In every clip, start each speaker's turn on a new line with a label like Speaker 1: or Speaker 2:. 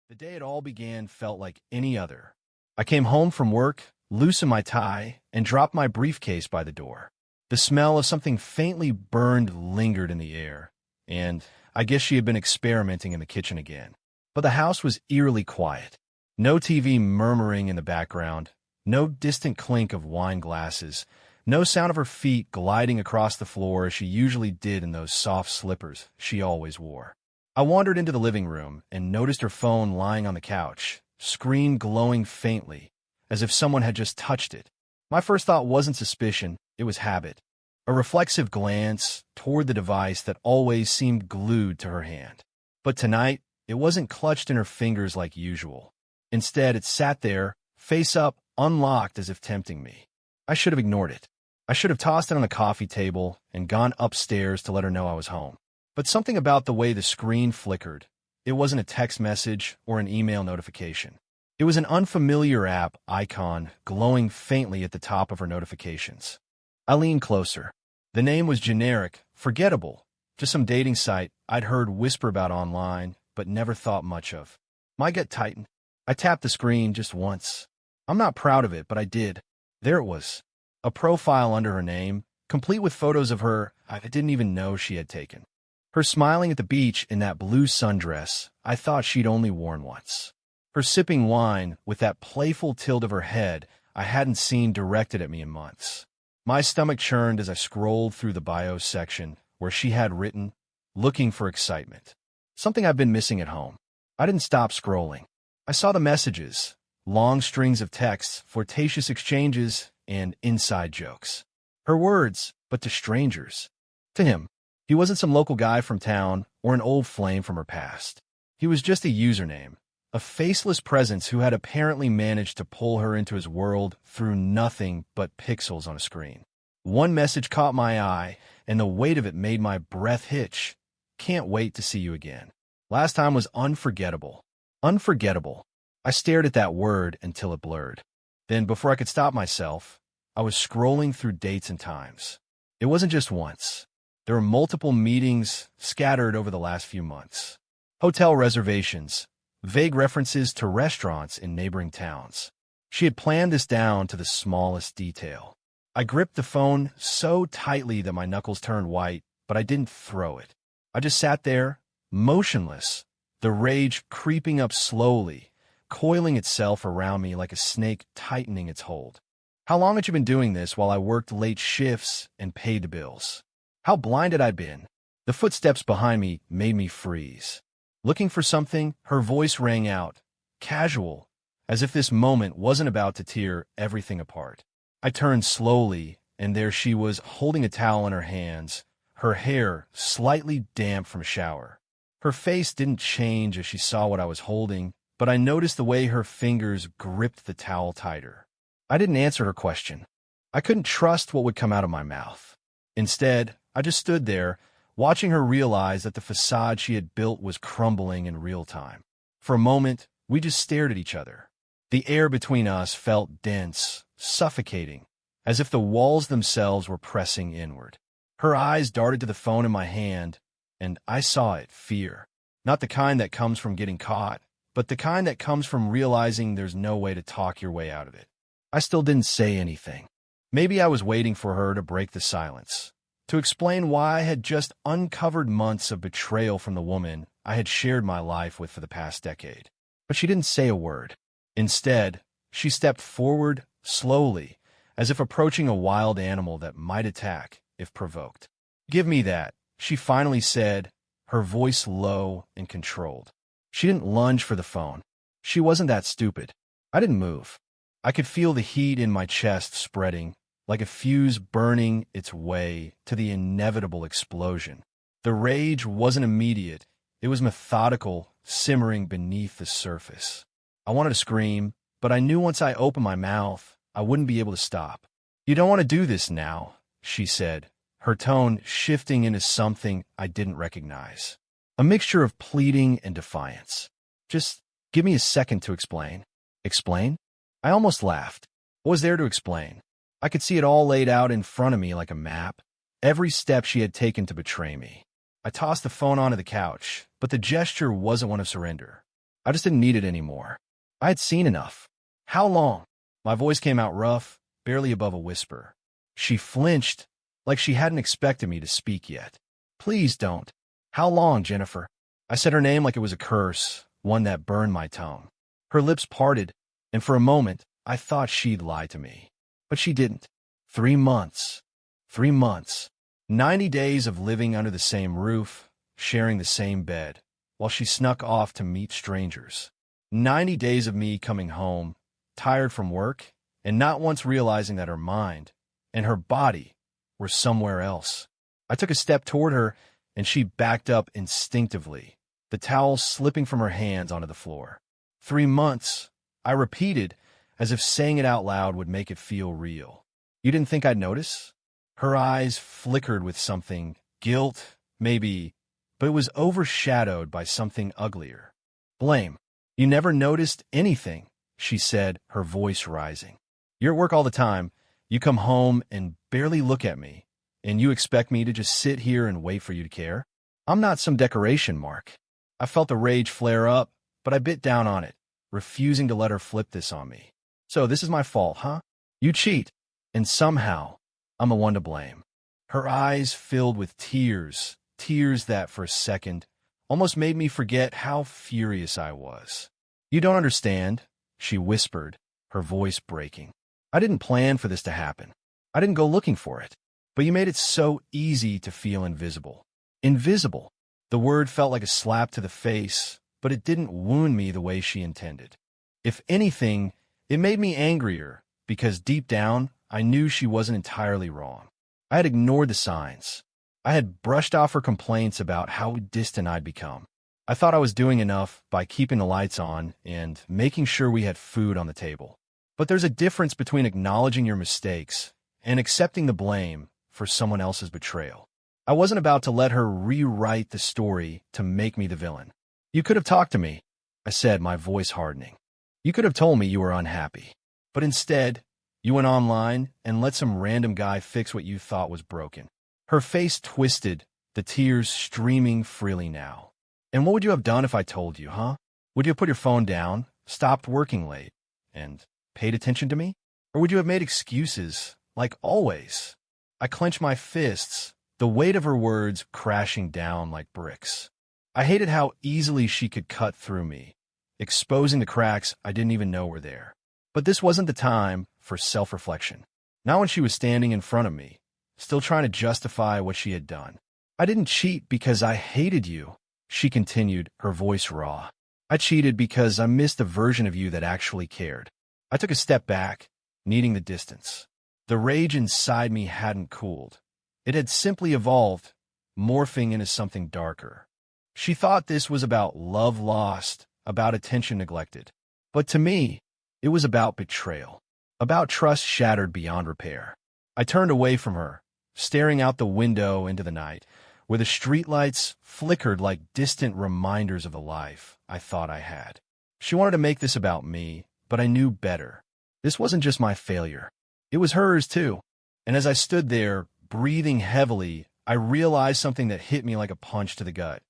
Speaker 1: The day it all began felt like any other. I came home from work, loosened my tie, and dropped my briefcase by the door. The smell of something faintly burned lingered in the air, and I guess she had been experimenting in the kitchen again. But the house was eerily quiet. No TV murmuring in the background, no distant clink of wine glasses, no sound of her feet gliding across the floor as she usually did in those soft slippers she always wore. I wandered into the living room and noticed her phone lying on the couch, screen glowing faintly, as if someone had just touched it. My first thought wasn't suspicion, it was habit. A reflexive glance toward the device that always seemed glued to her hand. But tonight, it wasn't clutched in her fingers like usual. Instead, it sat there, face up, unlocked as if tempting me. I should have ignored it. I should have tossed it on the coffee table and gone upstairs to let her know I was home. But something about the way the screen flickered. It wasn't a text message or an email notification. It was an unfamiliar app icon glowing faintly at the top of her notifications. I leaned closer. The name was generic, forgettable, just some dating site I'd heard whisper about online, but never thought much of. My gut tightened. I tapped the screen just once. I'm not proud of it, but I did. There it was. A profile under her name, complete with photos of her I didn't even know she had taken. Her smiling at the beach in that blue sundress I thought she'd only worn once. Her sipping wine with that playful tilt of her head I hadn't seen directed at me in months. My stomach churned as I scrolled through the bio section where she had written, "Looking for excitement." Something I've been missing at home. I didn't stop scrolling. I saw the messages, long strings of texts, flirtatious exchanges, and inside jokes. Her words, but to strangers. To him. He wasn't some local guy from town or an old flame from her past. He was just a username, a faceless presence who had apparently managed to pull her into his world through nothing but pixels on a screen. One message caught my eye, and the weight of it made my breath hitch. "Can't wait to see you again." Last time was unforgettable. Unforgettable. I stared at that word until it blurred. Then, before I could stop myself, I was scrolling through dates and times. It wasn't just once. There were multiple meetings scattered over the last few months. Hotel reservations, vague references to restaurants in neighboring towns. She had planned this down to the smallest detail. I gripped the phone so tightly that my knuckles turned white, but I didn't throw it. I just sat there, motionless, the rage creeping up slowly, coiling itself around me like a snake tightening its hold. How long had you been doing this while I worked late shifts and paid the bills? How blind had I been? The footsteps behind me made me freeze. Looking for something, her voice rang out, casual, as if this moment wasn't about to tear everything apart. I turned slowly, and there she was holding a towel in her hands, her hair slightly damp from a shower. Her face didn't change as she saw what I was holding, but I noticed the way her fingers gripped the towel tighter. I didn't answer her question. I couldn't trust what would come out of my mouth. Instead, I just stood there, watching her realize that the facade she had built was crumbling in real time. For a moment, we just stared at each other. The air between us felt dense, suffocating, as if the walls themselves were pressing inward. Her eyes darted to the phone in my hand, and I saw it, fear. Not the kind that comes from getting caught, but the kind that comes from realizing there's no way to talk your way out of it. I still didn't say anything. Maybe I was waiting for her to break the silence, to explain why I had just uncovered months of betrayal from the woman I had shared my life with for the past decade. But she didn't say a word. Instead, she stepped forward slowly, as if approaching a wild animal that might attack if provoked. "Give me that," she finally said, her voice low and controlled. She didn't lunge for the phone. She wasn't that stupid. I didn't move. I could feel the heat in my chest spreading, like a fuse burning its way to the inevitable explosion. The rage wasn't immediate. It was methodical, simmering beneath the surface. I wanted to scream, but I knew once I opened my mouth, I wouldn't be able to stop. "You don't want to do this now," she said, her tone shifting into something I didn't recognize. A mixture of pleading and defiance. "Just give me a second to explain." Explain? I almost laughed. What was there to explain? I could see it all laid out in front of me like a map, every step she had taken to betray me. I tossed the phone onto the couch, but the gesture wasn't one of surrender. I just didn't need it anymore. I had seen enough. How long? My voice came out rough, barely above a whisper. She flinched, like she hadn't expected me to speak yet. Please don't. How long, Jennifer? I said her name like it was a curse, one that burned my tongue. Her lips parted, and for a moment, I thought she'd lie to me. But she didn't. 3 months. 3 months. 90 days of living under the same roof, sharing the same bed, while she snuck off to meet strangers. 90 days of me coming home, tired from work, and not once realizing that her mind and her body were somewhere else. I took a step toward her, and she backed up instinctively, the towel slipping from her hands onto the floor. 3 months, I repeated, as if saying it out loud would make it feel real. You didn't think I'd notice? Her eyes flickered with something, guilt, maybe, but it was overshadowed by something uglier. Blame. You never noticed anything, she said, her voice rising. You're at work all the time. You come home and barely look at me, and you expect me to just sit here and wait for you to care? I'm not some decoration, Mark. I felt the rage flare up, but I bit down on it, refusing to let her flip this on me. So this is my fault, huh? You cheat, and somehow I'm the one to blame. Her eyes filled with tears, tears that for a second almost made me forget how furious I was. You don't understand, she whispered, her voice breaking. I didn't plan for this to happen. I didn't go looking for it. But you made it so easy to feel invisible. Invisible. The word felt like a slap to the face, but it didn't wound me the way she intended. If anything, it made me angrier, because deep down, I knew she wasn't entirely wrong. I had ignored the signs. I had brushed off her complaints about how distant I'd become. I thought I was doing enough by keeping the lights on and making sure we had food on the table. But there's a difference between acknowledging your mistakes and accepting the blame for someone else's betrayal. I wasn't about to let her rewrite the story to make me the villain. You could have talked to me, I said, my voice hardening. You could have told me you were unhappy. But instead, you went online and let some random guy fix what you thought was broken. Her face twisted, the tears streaming freely now. And what would you have done if I told you, huh? Would you have put your phone down, stopped working late, and paid attention to me? Or would you have made excuses, like always? I clenched my fists, the weight of her words crashing down like bricks. I hated how easily she could cut through me, exposing the cracks I didn't even know were there. But this wasn't the time for self-reflection. Not when she was standing in front of me, still trying to justify what she had done. I didn't cheat because I hated you, she continued, her voice raw. I cheated because I missed a version of you that actually cared. I took a step back, needing the distance. The rage inside me hadn't cooled. It had simply evolved, morphing into something darker. She thought this was about love lost, about attention neglected. But to me, it was about betrayal, about trust shattered beyond repair. I turned away from her, staring out the window into the night, where the streetlights flickered like distant reminders of the life I thought I had. She wanted to make this about me, but I knew better. This wasn't just my failure. It was hers, too. And as I stood there, breathing heavily, I realized something that hit me like a punch to the gut.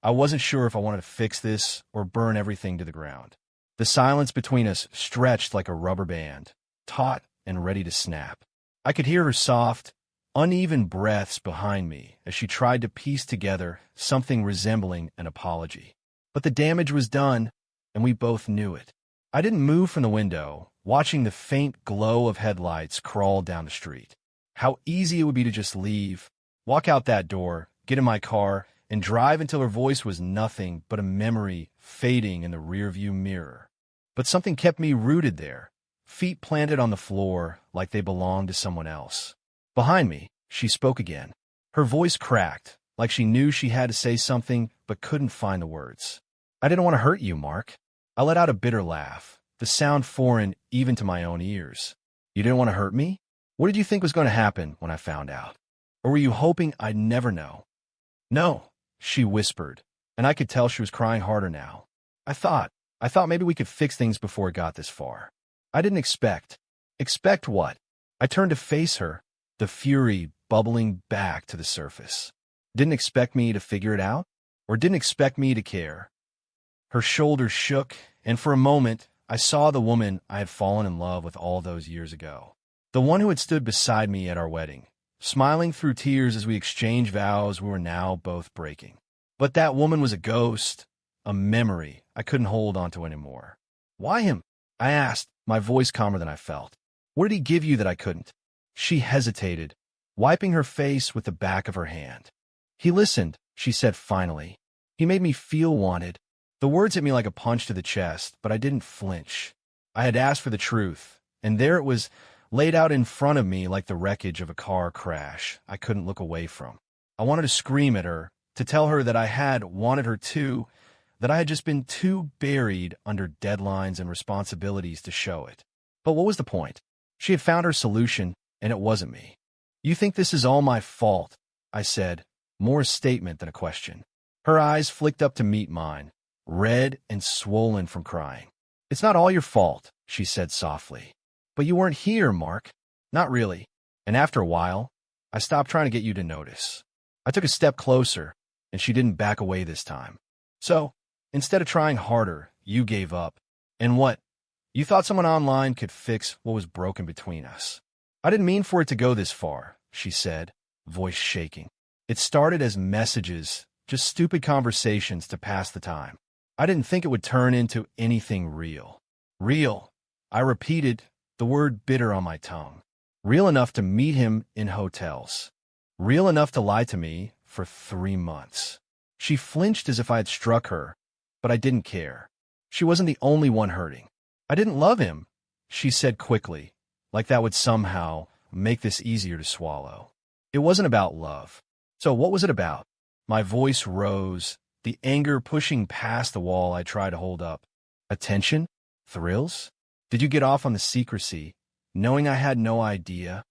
Speaker 1: I wasn't sure if I wanted to fix this or burn everything to the ground. The silence between us stretched like a rubber band, taut and ready to snap. I could hear her soft, uneven breaths behind me as she tried to piece together something resembling an apology. But the damage was done, and we both knew it. I didn't move from the window, watching the faint glow of headlights crawl down the street. How easy it would be to just leave, walk out that door, get in my car, and drive until her voice was nothing but a memory fading in the rearview mirror. But something kept me rooted there, feet planted on the floor like they belonged to someone else. Behind me, she spoke again. Her voice cracked, like she knew she had to say something but couldn't find the words. I didn't want to hurt you, Mark. I let out a bitter laugh, the sound foreign even to my own ears. You didn't want to hurt me? What did you think was going to happen when I found out? Or were you hoping I'd never know? No, she whispered, and I could tell she was crying harder now. I thought maybe we could fix things before it got this far. I didn't expect. Expect what? I turned to face her, the fury bubbling back to the surface. Didn't expect me to figure it out? Or didn't expect me to care? Her shoulders shook, and for a moment, I saw the woman I had fallen in love with all those years ago. The one who had stood beside me at our wedding, smiling through tears as we exchanged vows we were now both breaking. But that woman was a ghost, a memory I couldn't hold onto anymore. Why him? I asked, my voice calmer than I felt. What did he give you that I couldn't? She hesitated, wiping her face with the back of her hand. He listened, she said finally. He made me feel wanted. The words hit me like a punch to the chest, but I didn't flinch. I had asked for the truth, and there it was, laid out in front of me like the wreckage of a car crash I couldn't look away from. I wanted to scream at her, to tell her that I had wanted her too, that I had just been too buried under deadlines and responsibilities to show it. But what was the point? She had found her solution, and it wasn't me. You think this is all my fault, I said, more a statement than a question. Her eyes flicked up to meet mine, red and swollen from crying. It's not all your fault, she said softly. But you weren't here, Mark. Not really. And after a while, I stopped trying to get you to notice. I took a step closer, and she didn't back away this time. So, instead of trying harder, you gave up. And what? You thought someone online could fix what was broken between us. I didn't mean for it to go this far, she said, voice shaking. It started as messages, just stupid conversations to pass the time. I didn't think it would turn into anything real. Real, I repeated, the word bitter on my tongue. Real enough to meet him in hotels. Real enough to lie to me for 3 months. She flinched as if I had struck her, but I didn't care. She wasn't the only one hurting. I didn't love him, she said quickly, like that would somehow make this easier to swallow. It wasn't about love. So what was it about? My voice rose, the anger pushing past the wall I tried to hold up. Attention? Thrills? Did you get off on the secrecy, knowing I had no idea?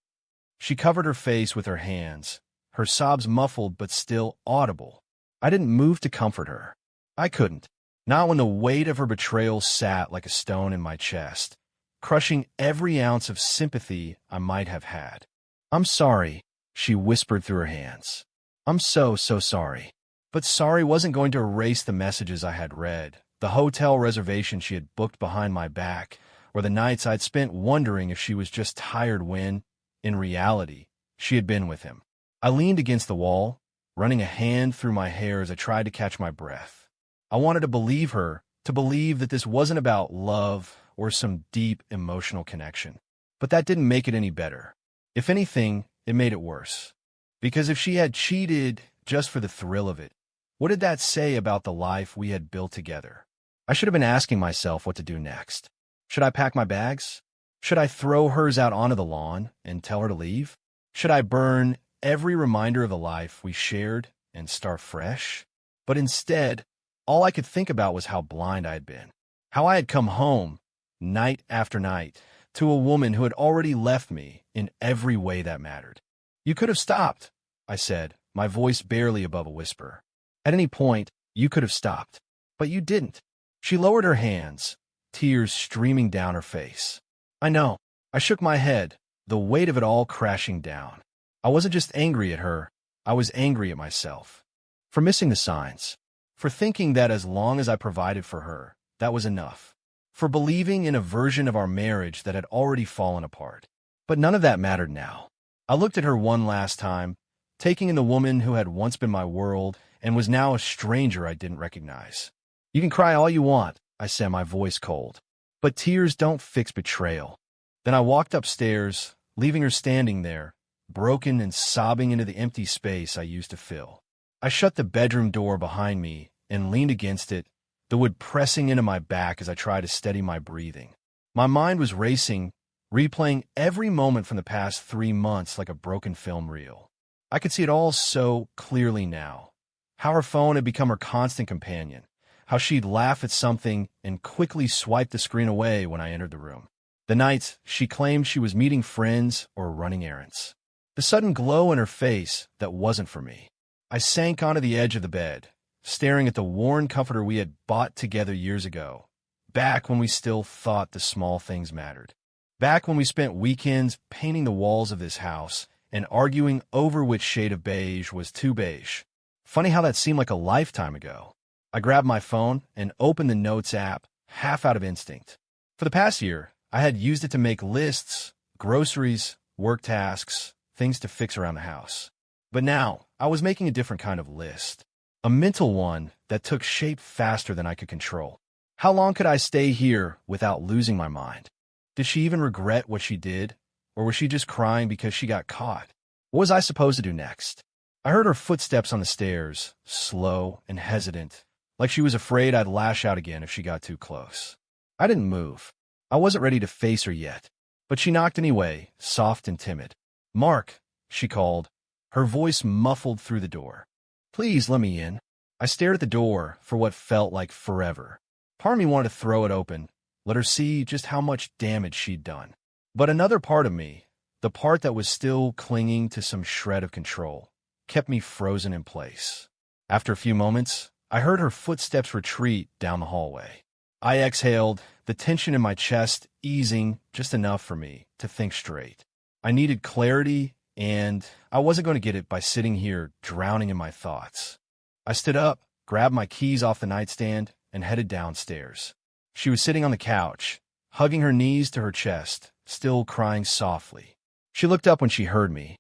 Speaker 1: She covered her face with her hands, her sobs muffled but still audible. I didn't move to comfort her. I couldn't, not when the weight of her betrayal sat like a stone in my chest, crushing every ounce of sympathy I might have had. I'm sorry, she whispered through her hands. I'm so sorry. But sorry wasn't going to erase the messages I had read, the hotel reservation she had booked behind my back, or the nights I'd spent wondering if she was just tired when, in reality, she had been with him. I leaned against the wall, running a hand through my hair as I tried to catch my breath. I wanted to believe her, to believe that this wasn't about love or some deep emotional connection. But that didn't make it any better. If anything, it made it worse. Because if she had cheated just for the thrill of it, what did that say about the life we had built together? I should have been asking myself what to do next. Should I pack my bags? Should I throw hers out onto the lawn and tell her to leave? Should I burn every reminder of the life we shared and start fresh? But instead, all I could think about was how blind I had been. How I had come home, night after night, to a woman who had already left me in every way that mattered. You could have stopped, I said, my voice barely above a whisper. At any point, you could have stopped. But you didn't. She lowered her hands, tears streaming down her face. I know. I shook my head, the weight of it all crashing down. I wasn't just angry at her, I was angry at myself. For missing the signs. For thinking that as long as I provided for her, that was enough. For believing in a version of our marriage that had already fallen apart. But none of that mattered now. I looked at her one last time, taking in the woman who had once been my world and was now a stranger I didn't recognize. You can cry all you want, I said, my voice cold. But tears don't fix betrayal. Then I walked upstairs, leaving her standing there, broken and sobbing into the empty space I used to fill. I shut the bedroom door behind me and leaned against it, the wood pressing into my back as I tried to steady my breathing. My mind was racing, replaying every moment from the past 3 months like a broken film reel. I could see it all so clearly now. How her phone had become her constant companion. How she'd laugh at something and quickly swipe the screen away when I entered the room. The nights she claimed she was meeting friends or running errands. The sudden glow in her face that wasn't for me. I sank onto the edge of the bed, staring at the worn comforter we had bought together years ago, back when we still thought the small things mattered. Back when we spent weekends painting the walls of this house and arguing over which shade of beige was too beige. Funny how that seemed like a lifetime ago. I grabbed my phone and opened the Notes app, half out of instinct. For the past year, I had used it to make lists, groceries, work tasks, things to fix around the house. But now, I was making a different kind of list. A mental one that took shape faster than I could control. How long could I stay here without losing my mind? Did she even regret what she did? Or was she just crying because she got caught? What was I supposed to do next? I heard her footsteps on the stairs, slow and hesitant, like she was afraid I'd lash out again if she got too close. I didn't move. I wasn't ready to face her yet, but she knocked anyway, soft and timid. "Mark," she called, her voice muffled through the door. "Please let me in." I stared at the door for what felt like forever. Part of me wanted to throw it open, let her see just how much damage she'd done. But another part of me, the part that was still clinging to some shred of control, kept me frozen in place. After a few moments, I heard her footsteps retreat down the hallway. I exhaled, the tension in my chest easing just enough for me to think straight. I needed clarity, and I wasn't going to get it by sitting here drowning in my thoughts. I stood up, grabbed my keys off the nightstand, and headed downstairs. She was sitting on the couch, hugging her knees to her chest, still crying softly. She looked up when she heard me,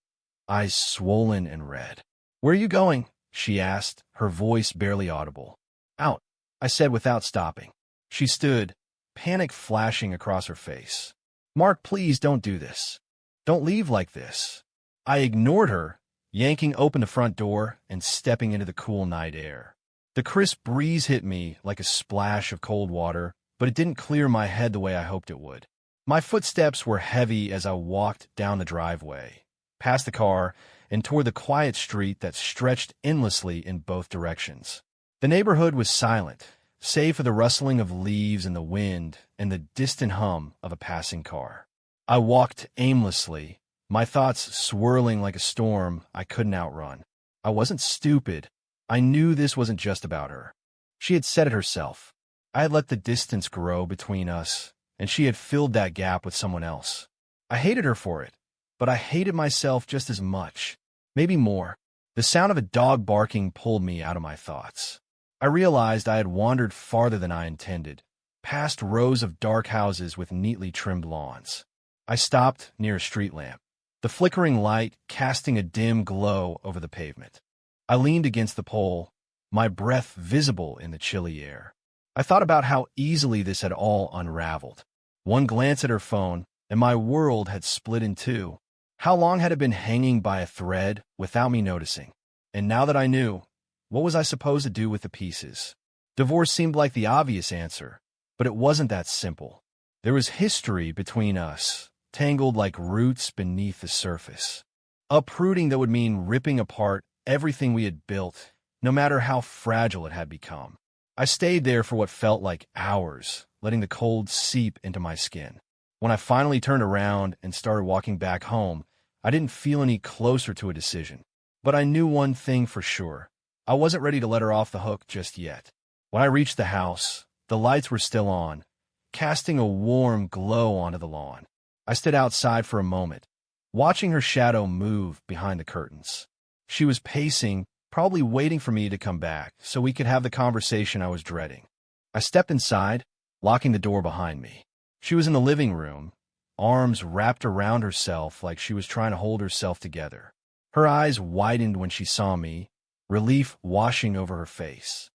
Speaker 1: eyes swollen and red. "Where are you going?" she asked, her voice barely audible. "Out," I said without stopping. She stood, panic flashing across her face. "Mark, please don't do this. Don't leave like this." I ignored her, yanking open the front door and stepping into the cool night air. The crisp breeze hit me like a splash of cold water, but it didn't clear my head the way I hoped it would. My footsteps were heavy as I walked down the driveway, past the car, and toward the quiet street that stretched endlessly in both directions. The neighborhood was silent, save for the rustling of leaves in the wind and the distant hum of a passing car. I walked aimlessly, my thoughts swirling like a storm I couldn't outrun. I wasn't stupid. I knew this wasn't just about her. She had said it herself. I had let the distance grow between us, and she had filled that gap with someone else. I hated her for it, but I hated myself just as much, maybe more. The sound of a dog barking pulled me out of my thoughts. I realized I had wandered farther than I intended, past rows of dark houses with neatly trimmed lawns. I stopped near a street lamp, the flickering light casting a dim glow over the pavement. I leaned against the pole, my breath visible in the chilly air. I thought about how easily this had all unraveled. One glance at her phone, and my world had split in two. How long had it been hanging by a thread without me noticing? And now that I knew, what was I supposed to do with the pieces? Divorce seemed like the obvious answer, but it wasn't that simple. There was history between us, tangled like roots beneath the surface. Uprooting that would mean ripping apart everything we had built, no matter how fragile it had become. I stayed there for what felt like hours, letting the cold seep into my skin. When I finally turned around and started walking back home, I didn't feel any closer to a decision. But I knew one thing for sure. I wasn't ready to let her off the hook just yet. When I reached the house, the lights were still on, casting a warm glow onto the lawn. I stood outside for a moment, watching her shadow move behind the curtains. She was pacing, probably waiting for me to come back so we could have the conversation I was dreading. I stepped inside, locking the door behind me. She was in the living room, arms wrapped around herself like she was trying to hold herself together. Her eyes widened when she saw me, relief washing over her face.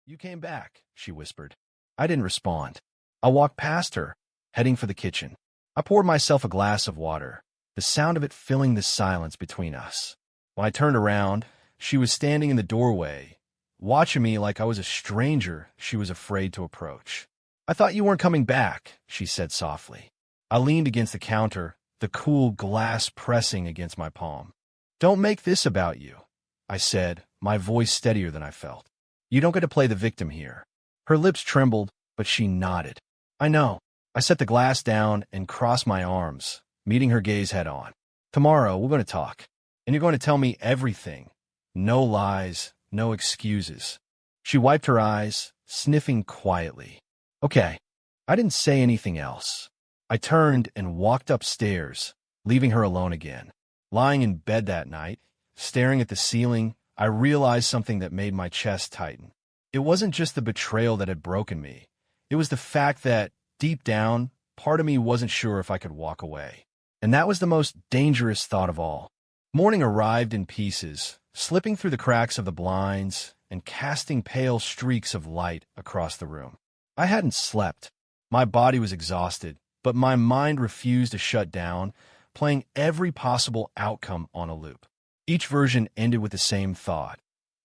Speaker 1: "You came back," she whispered. I didn't respond. I walked past her, heading for the kitchen. I poured myself a glass of water, the sound of it filling the silence between us. When I turned around, she was standing in the doorway, watching me like I was a stranger she was afraid to approach. "I thought you weren't coming back," she said softly. I leaned against the counter, the cool glass pressing against my palm. "Don't make this about you," I said, my voice steadier than I felt. "You don't get to play the victim here." Her lips trembled, but she nodded. "I know." I set the glass down and crossed my arms, meeting her gaze head on. "Tomorrow, we're going to talk. And you're going to tell me everything. No lies, no excuses." She wiped her eyes, sniffing quietly. "Okay." I didn't say anything else. I turned and walked upstairs, leaving her alone again. Lying in bed that night, staring at the ceiling, I realized something that made my chest tighten. It wasn't just the betrayal that had broken me. It was the fact that, deep down, part of me wasn't sure if I could walk away. And that was the most dangerous thought of all. Morning arrived in pieces, slipping through the cracks of the blinds and casting pale streaks of light across the room. I hadn't slept. My body was exhausted, but my mind refused to shut down, playing every possible outcome on a loop. Each version ended with the same thought.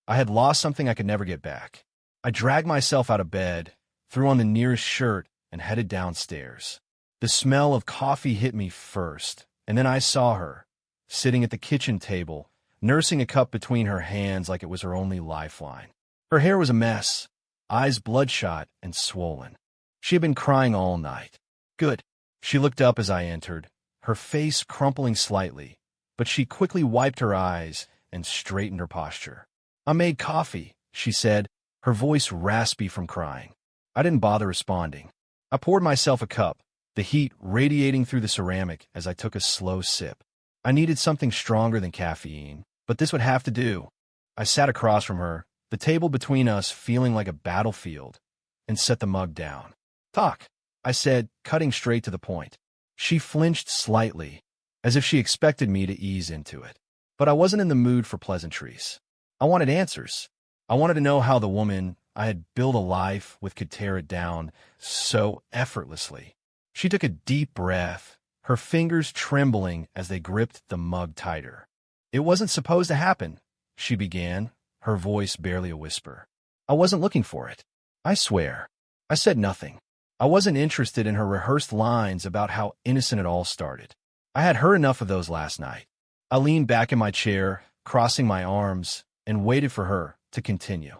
Speaker 1: I had lost something I could never get back. I dragged myself out of bed, threw on the nearest shirt, and headed downstairs. The smell of coffee hit me first, and then I saw her, sitting at the kitchen table, nursing a cup between her hands like it was her only lifeline. Her hair was a mess, eyes bloodshot and swollen. She had been crying all night. Good. She looked up as I entered, her face crumpling slightly, but she quickly wiped her eyes and straightened her posture. I made coffee, she said, her voice raspy from crying. I didn't bother responding. I poured myself a cup, the heat radiating through the ceramic as I took a slow sip. I needed something stronger than caffeine, but this would have to do. I sat across from her, the table between us feeling like a battlefield, and set the mug down. Talk, I said, cutting straight to the point. She flinched slightly, as if she expected me to ease into it. But I wasn't in the mood for pleasantries. I wanted answers. I wanted to know how the woman I had built a life with could tear it down so effortlessly. She took a deep breath, her fingers trembling as they gripped the mug tighter. It wasn't supposed to happen, she began, her voice barely a whisper. I wasn't looking for it. I swear. I said nothing. I wasn't interested in her rehearsed lines about how innocent it all started. I had heard enough of those last night. I leaned back in my chair, crossing my arms, and waited for her to continue.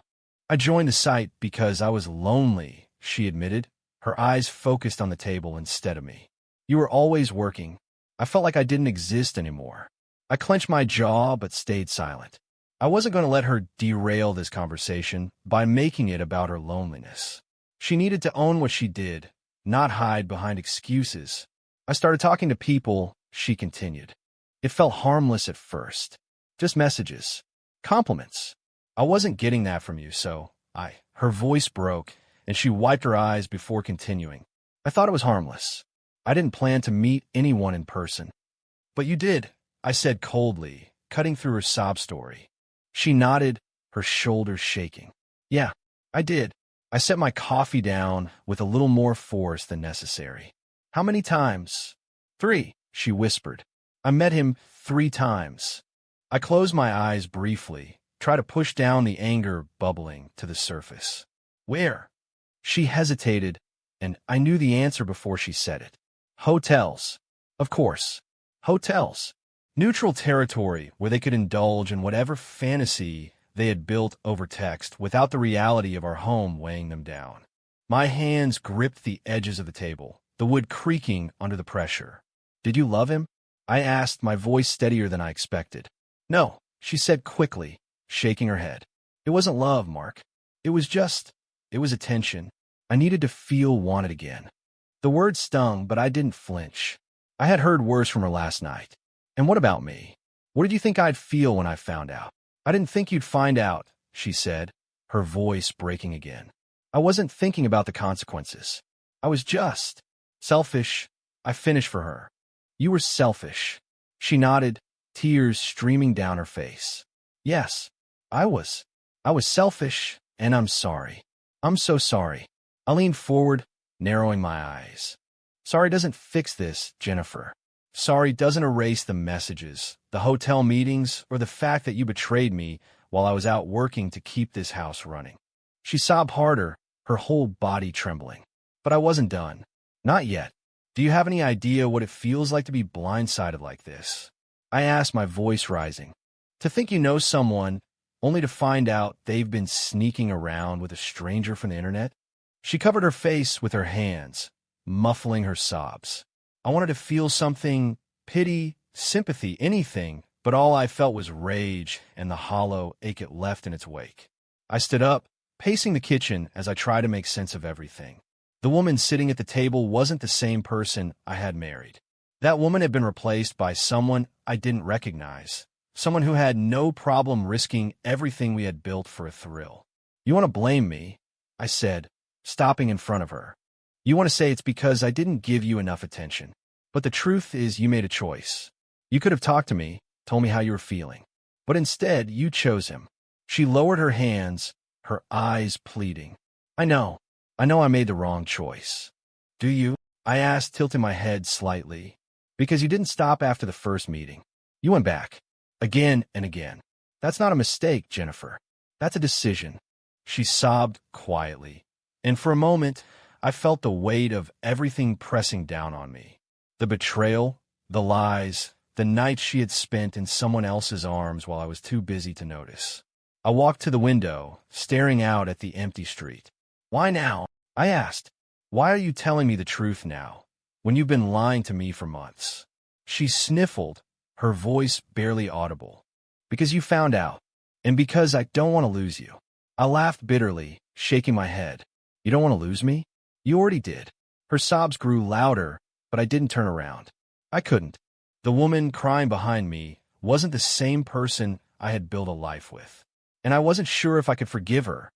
Speaker 1: I joined the site because I was lonely, she admitted, her eyes focused on the table instead of me. You were always working. I felt like I didn't exist anymore. I clenched my jaw but stayed silent. I wasn't going to let her derail this conversation by making it about her loneliness. She needed to own what she did, not hide behind excuses. I started talking to people, she continued. It felt harmless at first. Just messages. Compliments. I wasn't getting that from you, so Her voice broke, and she wiped her eyes before continuing. I thought it was harmless. I didn't plan to meet anyone in person. But you did, I said coldly, cutting through her sob story. She nodded, her shoulders shaking. Yeah, I did. I set my coffee down with a little more force than necessary. How many times? 3, she whispered. I met him 3 times. I closed my eyes briefly, tried to push down the anger bubbling to the surface. Where? She hesitated, and I knew the answer before she said it. Hotels. Of course. Hotels. Neutral territory where they could indulge in whatever fantasy they had built over text without the reality of our home weighing them down. My hands gripped the edges of the table, the wood creaking under the pressure. Did you love him? I asked, my voice steadier than I expected. No, she said quickly, shaking her head. It wasn't love, Mark. It was attention. I needed to feel wanted again. The word stung, but I didn't flinch. I had heard worse from her last night. And what about me? What did you think I'd feel when I found out? I didn't think you'd find out, she said, her voice breaking again. I wasn't thinking about the consequences. I was just selfish. I finished for her. You were selfish. She nodded, tears streaming down her face. Yes, I was. I was selfish, and I'm sorry. I'm so sorry. I leaned forward, narrowing my eyes. Sorry doesn't fix this, Jennifer. Sorry doesn't erase the messages, the hotel meetings, or the fact that you betrayed me while I was out working to keep this house running. She sobbed harder, her whole body trembling. But I wasn't done. Not yet. Do you have any idea what it feels like to be blindsided like this? I asked, my voice rising. To think you know someone, only to find out they've been sneaking around with a stranger from the internet? She covered her face with her hands, muffling her sobs. I wanted to feel something, pity, sympathy, anything, but all I felt was rage and the hollow ache it left in its wake. I stood up, pacing the kitchen as I tried to make sense of everything. The woman sitting at the table wasn't the same person I had married. That woman had been replaced by someone I didn't recognize, someone who had no problem risking everything we had built for a thrill. You want to blame me, I said, stopping in front of her. You want to say it's because I didn't give you enough attention. But the truth is you made a choice. You could have talked to me, told me how you were feeling. But instead, you chose him. She lowered her hands, her eyes pleading. I know I made the wrong choice. Do you? I asked, tilting my head slightly. Because you didn't stop after the first meeting. You went back. Again and again. That's not a mistake, Jennifer. That's a decision. She sobbed quietly. And for a moment, I felt the weight of everything pressing down on me. The betrayal, the lies, the nights she had spent in someone else's arms while I was too busy to notice. I walked to the window, staring out at the empty street. Why now? I asked. Why are you telling me the truth now, when you've been lying to me for months? She sniffled, her voice barely audible. Because you found out, and because I don't want to lose you. I laughed bitterly, shaking my head. You don't want to lose me? You already did. Her sobs grew louder, but I didn't turn around. I couldn't. The woman crying behind me wasn't the same person I had built a life with. And I wasn't sure if I could forgive her,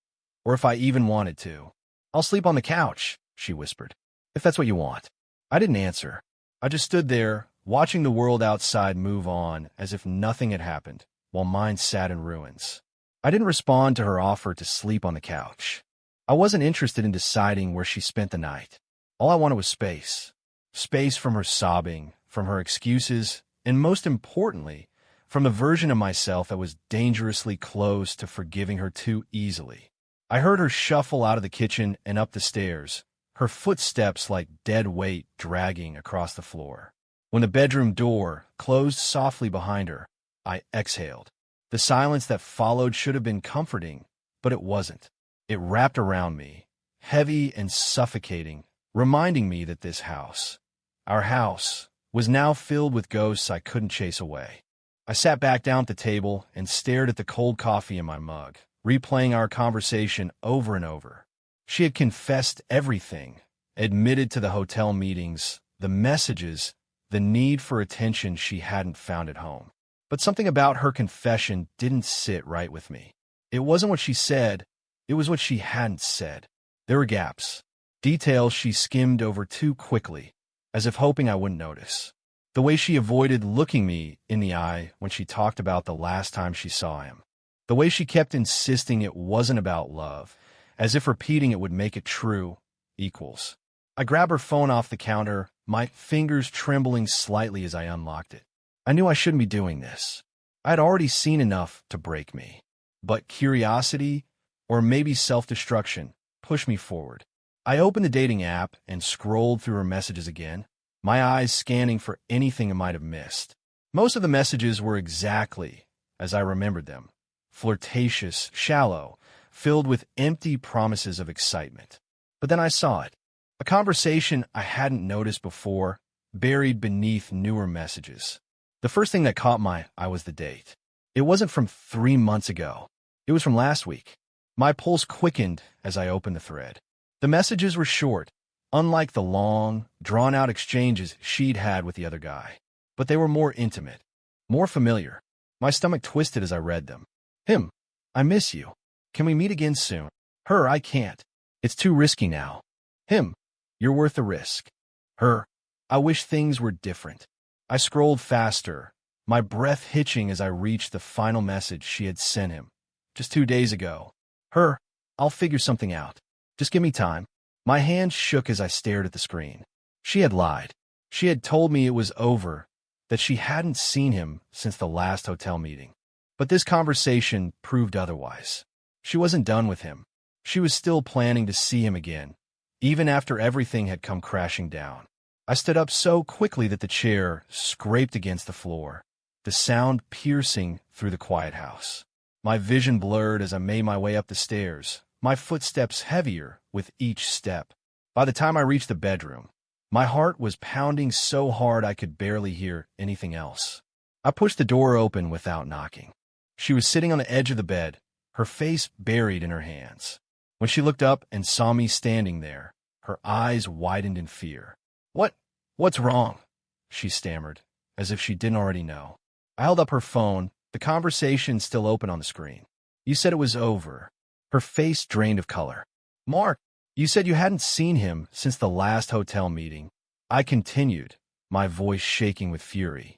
Speaker 1: or if I even wanted to. I'll sleep on the couch, she whispered, if that's what you want. I didn't answer. I just stood there, watching the world outside move on as if nothing had happened, while mine sat in ruins. I didn't respond to her offer to sleep on the couch. I wasn't interested in deciding where she spent the night. All I wanted was space. Space from her sobbing, from her excuses, and most importantly, from the version of myself that was dangerously close to forgiving her too easily. I heard her shuffle out of the kitchen and up the stairs, her footsteps like dead weight dragging across the floor. When the bedroom door closed softly behind her, I exhaled. The silence that followed should have been comforting, but it wasn't. It wrapped around me, heavy and suffocating, reminding me that this house, our house, was now filled with ghosts I couldn't chase away. I sat back down at the table and stared at the cold coffee in my mug, replaying our conversation over and over. She had confessed everything, admitted to the hotel meetings, the messages, the need for attention she hadn't found at home. But something about her confession didn't sit right with me. It wasn't what she said, it was what she hadn't said. There were gaps, details she skimmed over too quickly, as if hoping I wouldn't notice. The way she avoided looking me in the eye when she talked about the last time she saw him. The way she kept insisting it wasn't about love, as if repeating it would make it true, equals. I grabbed her phone off the counter, my fingers trembling slightly as I unlocked it. I knew I shouldn't be doing this. I had already seen enough to break me. But curiosity, or maybe self-destruction, pushed me forward. I opened the dating app and scrolled through her messages again, my eyes scanning for anything I might have missed. Most of the messages were exactly as I remembered them. Flirtatious, shallow, filled with empty promises of excitement. But then I saw it. A conversation I hadn't noticed before, buried beneath newer messages. The first thing that caught my eye was the date. It wasn't from 3 months ago. It was from last week. My pulse quickened as I opened the thread. The messages were short, unlike the long, drawn-out exchanges she'd had with the other guy. But they were more intimate, more familiar. My stomach twisted as I read them. Him, I miss you. Can we meet again soon? Her, I can't. It's too risky now. Him, you're worth the risk. Her, I wish things were different. I scrolled faster, my breath hitching as I reached the final message she had sent him, just 2 days ago. Her, I'll figure something out. Just give me time. My hands shook as I stared at the screen. She had lied. She had told me it was over, that she hadn't seen him since the last hotel meeting. But this conversation proved otherwise. She wasn't done with him. She was still planning to see him again, even after everything had come crashing down. I stood up so quickly that the chair scraped against the floor, the sound piercing through the quiet house. My vision blurred as I made my way up the stairs, my footsteps heavier with each step. By the time I reached the bedroom, my heart was pounding so hard I could barely hear anything else. I pushed the door open without knocking. She was sitting on the edge of the bed, her face buried in her hands. When she looked up and saw me standing there, her eyes widened in fear. What's wrong? She stammered, as if she didn't already know. I held up her phone, the conversation still open on the screen. You said it was over. Her face drained of color. Mark, you said you hadn't seen him since the last hotel meeting. I continued, my voice shaking with fury.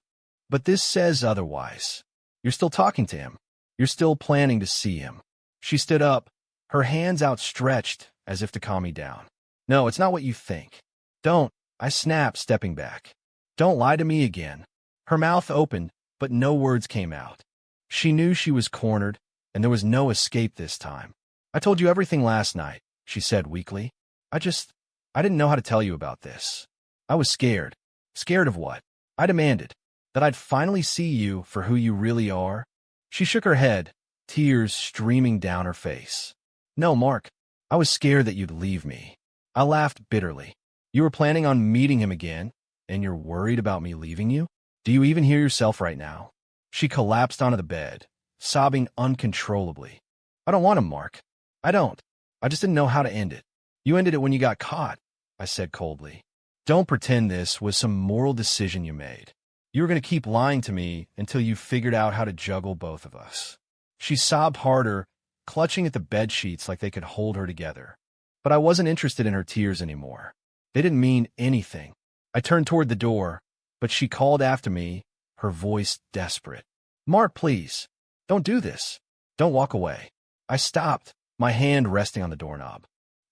Speaker 1: But this says otherwise. You're still talking to him. You're still planning to see him. She stood up, her hands outstretched as if to calm me down. No, it's not what you think. Don't, I snapped, stepping back. Don't lie to me again. Her mouth opened, but no words came out. She knew she was cornered, and there was no escape this time. I told you everything last night, she said weakly. I didn't know how to tell you about this. I was scared. Scared of what? I demanded. That I'd finally see you for who you really are? She shook her head, tears streaming down her face. No, Mark. I was scared that you'd leave me. I laughed bitterly. You were planning on meeting him again, and you're worried about me leaving you? Do you even hear yourself right now? She collapsed onto the bed, sobbing uncontrollably. I don't want him, Mark. I don't. I just didn't know how to end it. You ended it when you got caught, I said coldly. Don't pretend this was some moral decision you made. You were going to keep lying to me until you figured out how to juggle both of us. She sobbed harder, clutching at the bed sheets like they could hold her together. But I wasn't interested in her tears anymore. They didn't mean anything. I turned toward the door, but she called after me, her voice desperate. Mark, please. Don't do this. Don't walk away. I stopped, my hand resting on the doorknob.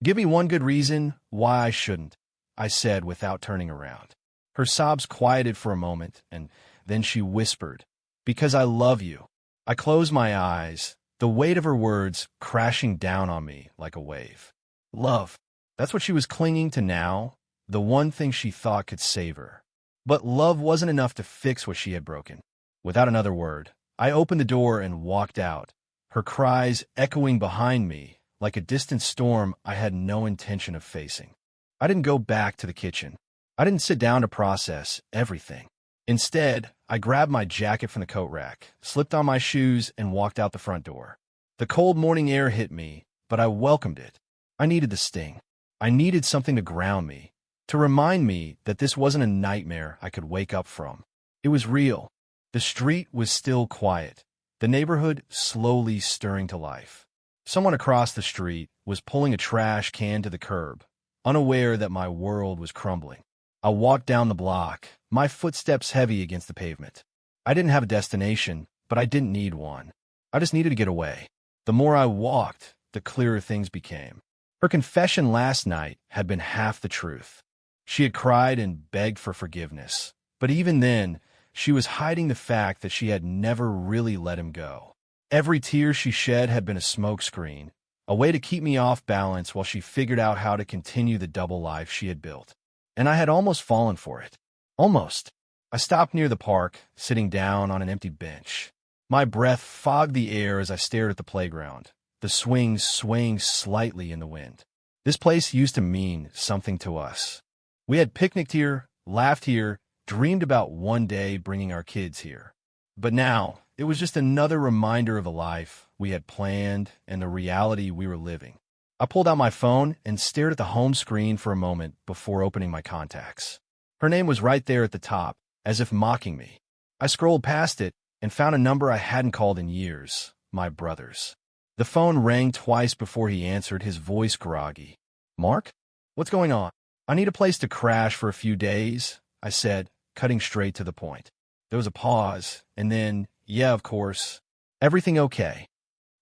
Speaker 1: Give me one good reason why I shouldn't, I said without turning around. Her sobs quieted for a moment, and then she whispered, Because I love you. I closed my eyes, the weight of her words crashing down on me like a wave. Love. That's what she was clinging to now, the one thing she thought could save her. But love wasn't enough to fix what she had broken. Without another word, I opened the door and walked out, her cries echoing behind me like a distant storm I had no intention of facing. I didn't go back to the kitchen. I didn't sit down to process everything. Instead, I grabbed my jacket from the coat rack, slipped on my shoes, and walked out the front door. The cold morning air hit me, but I welcomed it. I needed the sting. I needed something to ground me, to remind me that this wasn't a nightmare I could wake up from. It was real. The street was still quiet, the neighborhood slowly stirring to life. Someone across the street was pulling a trash can to the curb, unaware that my world was crumbling. I walked down the block, my footsteps heavy against the pavement. I didn't have a destination, but I didn't need one. I just needed to get away. The more I walked, the clearer things became. Her confession last night had been half the truth. She had cried and begged for forgiveness, but even then, she was hiding the fact that she had never really let him go. Every tear she shed had been a smokescreen, a way to keep me off balance while she figured out how to continue the double life she had built. And I had almost fallen for it. Almost. I stopped near the park, sitting down on an empty bench. My breath fogged the air as I stared at the playground, the swings swaying slightly in the wind. This place used to mean something to us. We had picnicked here, laughed here, dreamed about one day bringing our kids here. But now, it was just another reminder of a life we had planned and the reality we were living. I pulled out my phone and stared at the home screen for a moment before opening my contacts. Her name was right there at the top, as if mocking me. I scrolled past it and found a number I hadn't called in years, my brother's. The phone rang twice before he answered, his voice groggy. Mark? What's going on? I need a place to crash for a few days, I said, cutting straight to the point. There was a pause, and then, yeah, of course. Everything okay?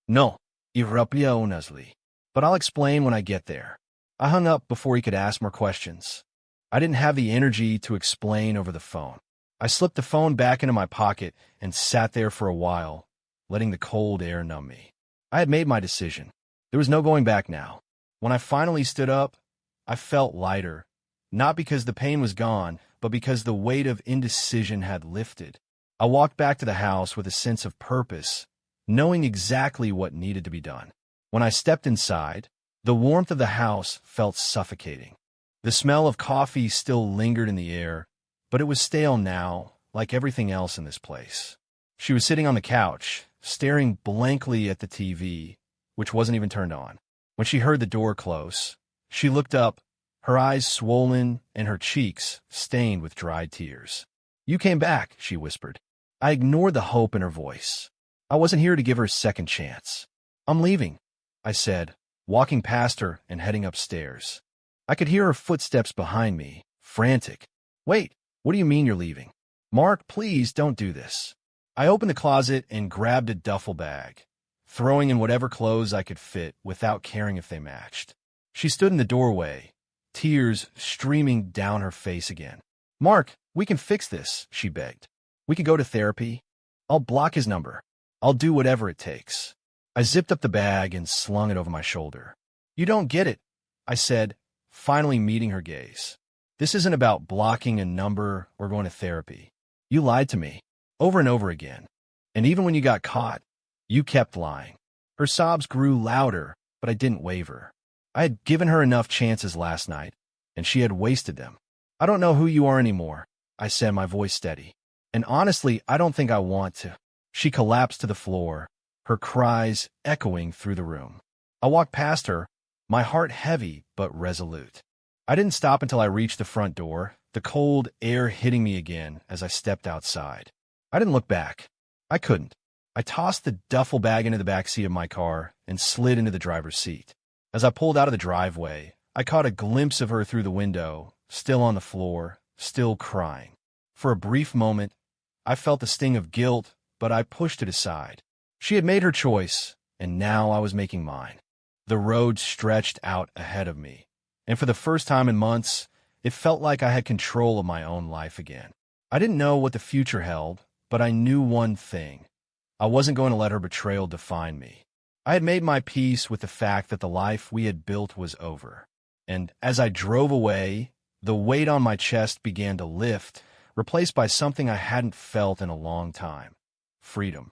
Speaker 1: No, irraplia honestly. But I'll explain when I get there. I hung up before he could ask more questions. I didn't have the energy to explain over the phone. I slipped the phone back into my pocket and sat there for a while, letting the cold air numb me. I had made my decision. There was no going back now. When I finally stood up, I felt lighter, not because the pain was gone, but because the weight of indecision had lifted. I walked back to the house with a sense of purpose, knowing exactly what needed to be done. When I stepped inside, the warmth of the house felt suffocating. The smell of coffee still lingered in the air, but it was stale now, like everything else in this place. She was sitting on the couch, staring blankly at the TV, which wasn't even turned on. When she heard the door close, she looked up, her eyes swollen and her cheeks stained with dried tears. You came back, she whispered. I ignored the hope in her voice. I wasn't here to give her a second chance. I'm leaving. I said, walking past her and heading upstairs. I could hear her footsteps behind me, frantic. Wait, what do you mean you're leaving? Mark, please don't do this. I opened the closet and grabbed a duffel bag, throwing in whatever clothes I could fit without caring if they matched. She stood in the doorway, tears streaming down her face again. Mark, we can fix this, she begged. We can go to therapy. I'll block his number. I'll do whatever it takes. I zipped up the bag and slung it over my shoulder. You don't get it, I said, finally meeting her gaze. This isn't about blocking a number or going to therapy. You lied to me, over and over again. And even when you got caught, you kept lying. Her sobs grew louder, but I didn't waver. I had given her enough chances last night, and she had wasted them. I don't know who you are anymore, I said, my voice steady. And honestly, I don't think I want to. She collapsed to the floor, her cries echoing through the room. I walked past her, my heart heavy but resolute. I didn't stop until I reached the front door, the cold air hitting me again as I stepped outside. I didn't look back. I couldn't. I tossed the duffel bag into the back seat of my car and slid into the driver's seat. As I pulled out of the driveway, I caught a glimpse of her through the window, still on the floor, still crying. For a brief moment, I felt the sting of guilt, but I pushed it aside. She had made her choice, and now I was making mine. The road stretched out ahead of me, and for the first time in months, it felt like I had control of my own life again. I didn't know what the future held, but I knew one thing. I wasn't going to let her betrayal define me. I had made my peace with the fact that the life we had built was over. And as I drove away, the weight on my chest began to lift, replaced by something I hadn't felt in a long time: freedom.